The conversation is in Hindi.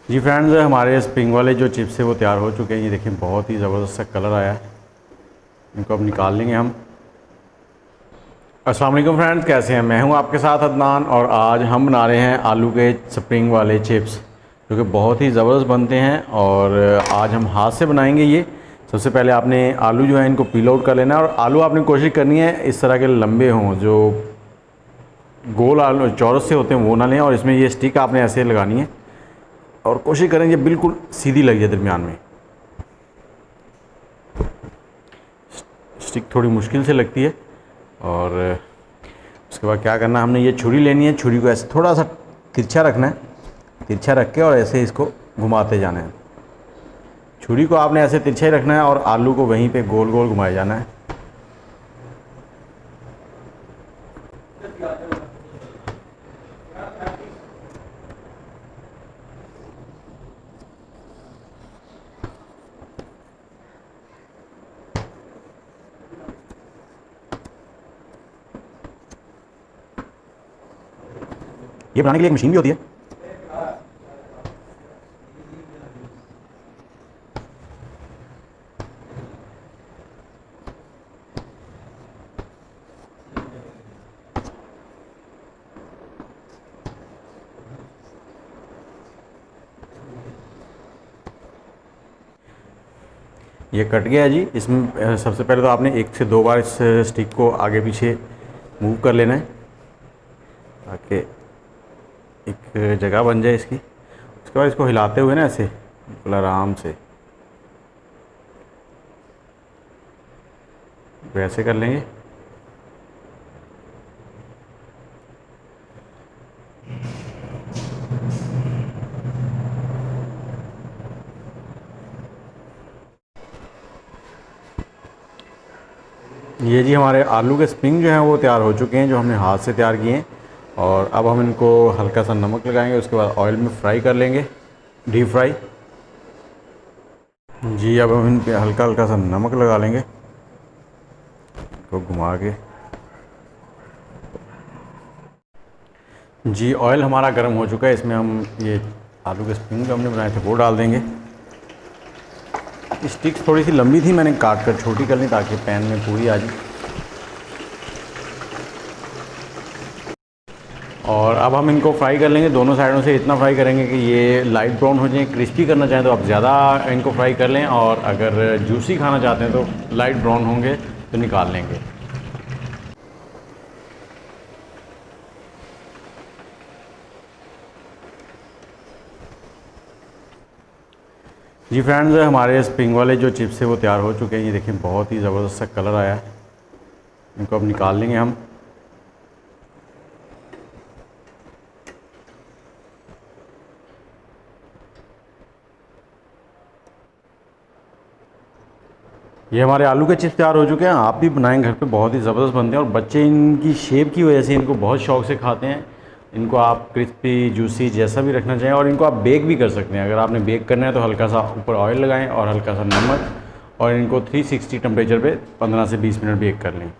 जी फ्रेंड्स, हमारे स्प्रिंग वाले जो चिप्स है वो तैयार हो चुके हैं। ये देखिए बहुत ही ज़बरदस्त सा कलर आया है। इनको अब निकाल लेंगे हम। अस्सलाम वालेकुम फ्रेंड्स, कैसे हैं? मैं हूं आपके साथ अदनान और आज हम बना रहे हैं आलू के स्प्रिंग वाले चिप्स जो कि बहुत ही ज़बरदस्त बनते हैं और आज हम हाथ से बनाएंगे ये। सबसे पहले आपने आलू जो है इनको पील आउट कर लेना है और आलू आपने कोशिश करनी है इस तरह के लंबे हों, जो गोल आलू चौरस से होते हैं वो ना लें। और इसमें ये स्टिक आपने ऐसे लगानी है और कोशिश करें ये बिल्कुल सीधी लग जाए दरमियान में। स्टिक थोड़ी मुश्किल से लगती है। और उसके बाद क्या करना है, हमने ये छुरी लेनी है। छुरी को ऐसे थोड़ा सा तिरछा रखना है, तिरछा रख के और ऐसे इसको घुमाते जाना है। छुरी को आपने ऐसे तिरछा ही रखना है और आलू को वहीं पे गोल गोल घुमाए जाना है। ये बनाने के लिए एक मशीन भी होती है। ये कट गया है जी। इसमें सबसे पहले तो आपने 1 से 2 बार इस स्टिक को आगे पीछे मूव कर लेना है ताकि एक जगह बन जाए इसकी। उसके बाद इसको हिलाते हुए ना ऐसे बिल्कुल आराम से वैसे कर लेंगे। ये जी हमारे आलू के स्प्रिंग जो हैं वो तैयार हो चुके हैं, जो हमने हाथ से तैयार किए हैं। और अब हम इनको हल्का सा नमक लगाएंगे, उसके बाद ऑयल में फ्राई कर लेंगे, डीप फ्राई। जी अब हम इन पे हल्का हल्का सा नमक लगा लेंगे, इसको घुमा के। जी ऑयल हमारा गर्म हो चुका है, इसमें हम ये आलू के स्प्रिंग जो हमने बनाए थे वो डाल देंगे। स्टिक्स थोड़ी सी लंबी थी, मैंने काट कर छोटी कर ली ताकि पैन में पूरी आ जाए। और अब हम इनको फ्राई कर लेंगे दोनों साइडों से। इतना फ्राई करेंगे कि ये लाइट ब्राउन हो जाए। क्रिस्पी करना चाहें तो आप ज़्यादा इनको फ्राई कर लें, और अगर जूसी खाना चाहते हैं तो लाइट ब्राउन होंगे तो निकाल लेंगे। जी फ्रेंड्स, हमारे स्प्रिंग वाले जो चिप्स है वो तैयार हो चुके हैं। ये देखिए बहुत ही ज़बरदस्त सा कलर आया है। इनको अब निकाल लेंगे हम। ये हमारे आलू के चिप्स तैयार हो चुके हैं। आप भी बनाएं घर पे, बहुत ही ज़बरदस्त बनते हैं और बच्चे इनकी शेप की वजह से इनको बहुत शौक से खाते हैं। इनको आप क्रिस्पी जूसी जैसा भी रखना चाहें, और इनको आप बेक भी कर सकते हैं। अगर आपने बेक करना है तो हल्का सा ऊपर ऑयल लगाएं और हल्का सा नमक, और इनको 360 टेम्परेचर पे 15 से 20 मिनट बेक कर लें।